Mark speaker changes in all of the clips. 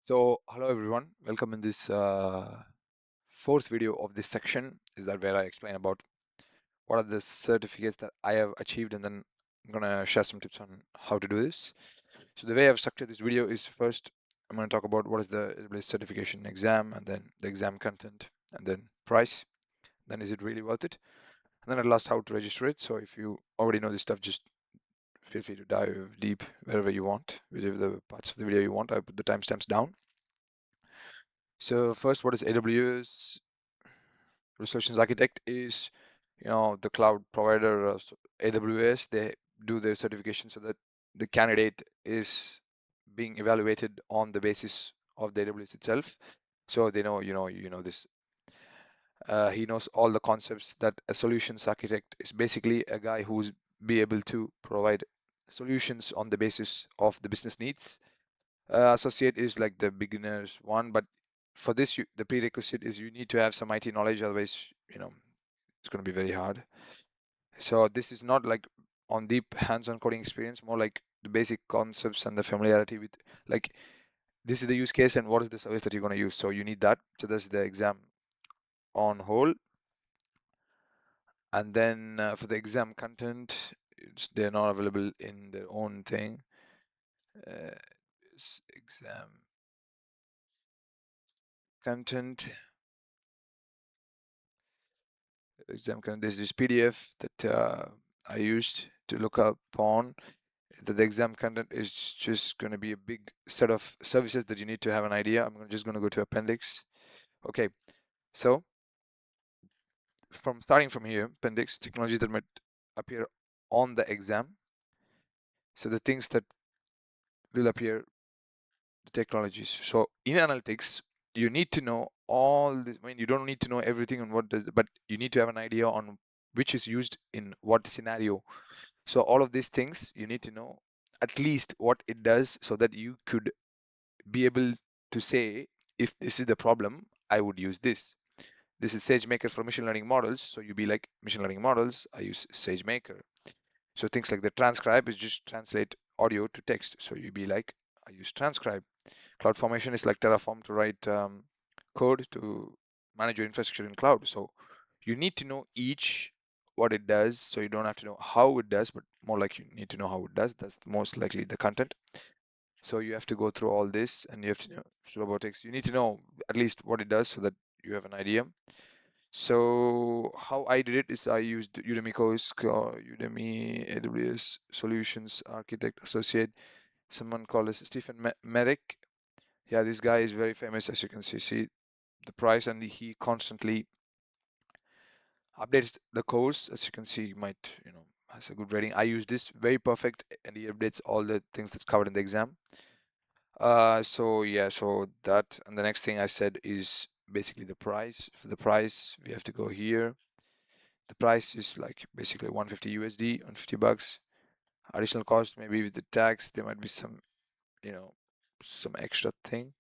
Speaker 1: So, hello everyone, welcome in this fourth video of this section. Is that where I explain about what are the certificates that I have achieved, and then I'm gonna share some tips on how to do this. So the way I've structured this video is first I'm gonna talk about what is the AWS certification exam, and then the exam content, and then price. Then is it really worth it? And then at last how to register it. So if you already know this stuff, just feel free to dive deep wherever you want, whichever the parts of the video you want. I put the timestamps down. So first, what is AWS Solutions Architect is, the cloud provider, AWS. They do their certification so that the candidate is being evaluated on the basis of the AWS itself. So they know, this. He knows all the concepts that a solutions architect is basically a guy who's be able to provide solutions on the basis of the business needs. Associate is like the beginner's one, but for this, the prerequisite is you need to have some IT knowledge, otherwise, it's going to be very hard. So this is not like on deep hands-on coding experience, more like the basic concepts and the familiarity with, like, this is the use case and what is the service that you're going to use. So you need that. So that's the exam on whole. And then for the exam content, they're not available in their own thing. Exam content. There's this PDF that I used to look up on. That the exam content is just going to be a big set of services that you need to have an idea. Just going to go to appendix. Okay, so starting from here, appendix, technology that might appear on the exam. So the things that will appear, the technologies. So in analytics, you need to know all this. I mean, you don't need to know everything on but you need to have an idea on which is used in what scenario. So all of these things you need to know at least what it does so that you could be able to say, if this is the problem, I would use this. This is SageMaker for machine learning models. So you be like, machine learning models, I use SageMaker. So things like the transcribe is just translate audio to text. So you be like, I use transcribe. CloudFormation is like Terraform to write code to manage your infrastructure in cloud. So you need to know each what it does. So you don't have to know how it does, but more like you need to know how it does. That's most likely the content. So you have to go through all this, and you have to know robotics. You need to know at least what it does so that you have an idea. So how I did it is I used Udemy course, Udemy AWS Solutions Architect Associate. Someone called us Stephen Merrick. Yeah, this guy is very famous, as you can see the price, and he constantly updates the course. As you can see, he might, has a good rating. I use this, very perfect, and he updates all the things that's covered in the exam. So yeah, so that, and the next thing I said is basically the price. For the price, we have to go here. The price is like basically 150 USD, 150 bucks. Additional cost, maybe with the tax, there might be some, some extra thing.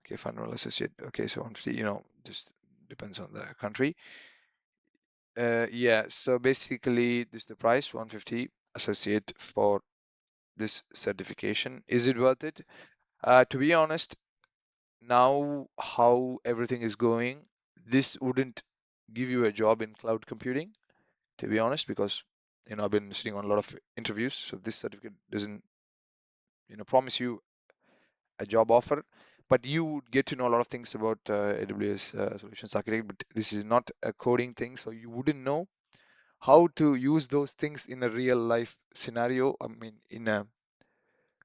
Speaker 1: Okay, federal associate. Okay, so 150, just depends on the country. Yeah, so basically this is the price, 150 associate for this certification. Is it worth it? To be honest, now how everything is going, this wouldn't give you a job in cloud computing, to be honest, because I've been sitting on a lot of interviews, so this certificate doesn't promise you a job offer, but you would get to know a lot of things about AWS solutions architect. But this is not a coding thing, so you wouldn't know how to use those things in a real life scenario. I mean, in a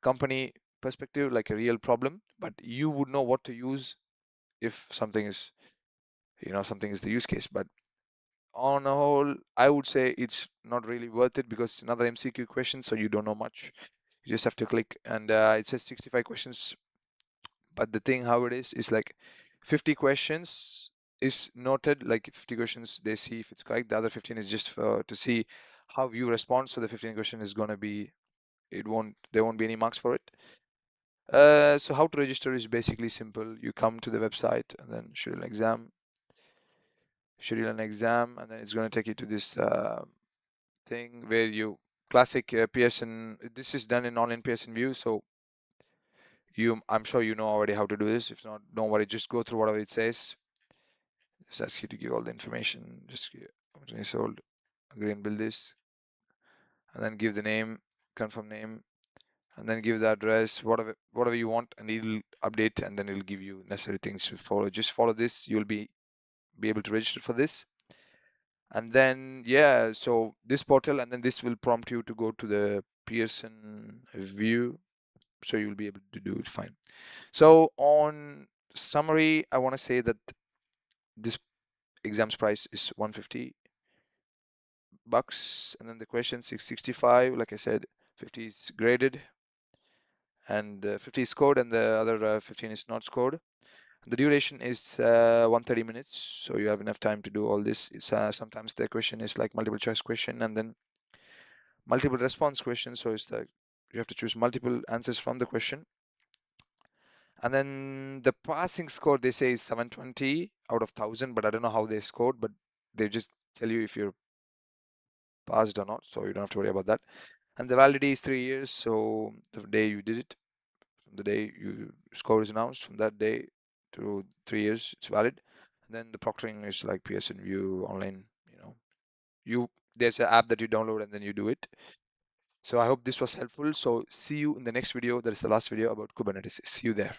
Speaker 1: company perspective, like a real problem, but you would know what to use if something is something is the use case. But on a whole, I would say it's not really worth it because it's another MCQ question, so you don't know much. You just have to click, and it says 65 questions. But the thing how it is like 50 questions is noted, like 50 questions they see if it's correct. The other 15 is just for to see how you respond. So the 15 question is gonna be, there won't be any marks for it. So how to register is basically simple. You come to the website and then schedule an exam, and then it's going to take you to this thing where you classic Pearson. This is done in online Pearson view, so I'm sure you know already how to do this. If not, don't worry, just go through whatever it says. Just ask you to give all the information. Just company sold, agree and build this, and then give the name, confirm name, and then give the address, whatever you want, and it'll update, and then it'll give you necessary things to follow. Just follow this, you'll be able to register for this. And then yeah, so this portal, and then this will prompt you to go to the Pearson view, so you'll be able to do it fine. So on summary, I want to say that this exam's price is 150 bucks, and then the question 665. Like I said, 50 is graded, and 50 is scored, and the other 15 is not scored. The duration is 130 minutes, so you have enough time to do all this. Sometimes the question is like multiple choice question, and then multiple response question, so it's like you have to choose multiple answers from the question. And then the passing score, they say, is 720 out of 1000, but I don't know how they scored, but they just tell you if you're passed or not, so you don't have to worry about that. And the validity is 3 years, so the day you did it, from the day you score is announced, from that day to 3 years, it's valid. And then the proctoring is like Pearson View online, there's an app that you download and then you do it. So I hope this was helpful. So see you in the next video. That is the last video about Kubernetes. See you there.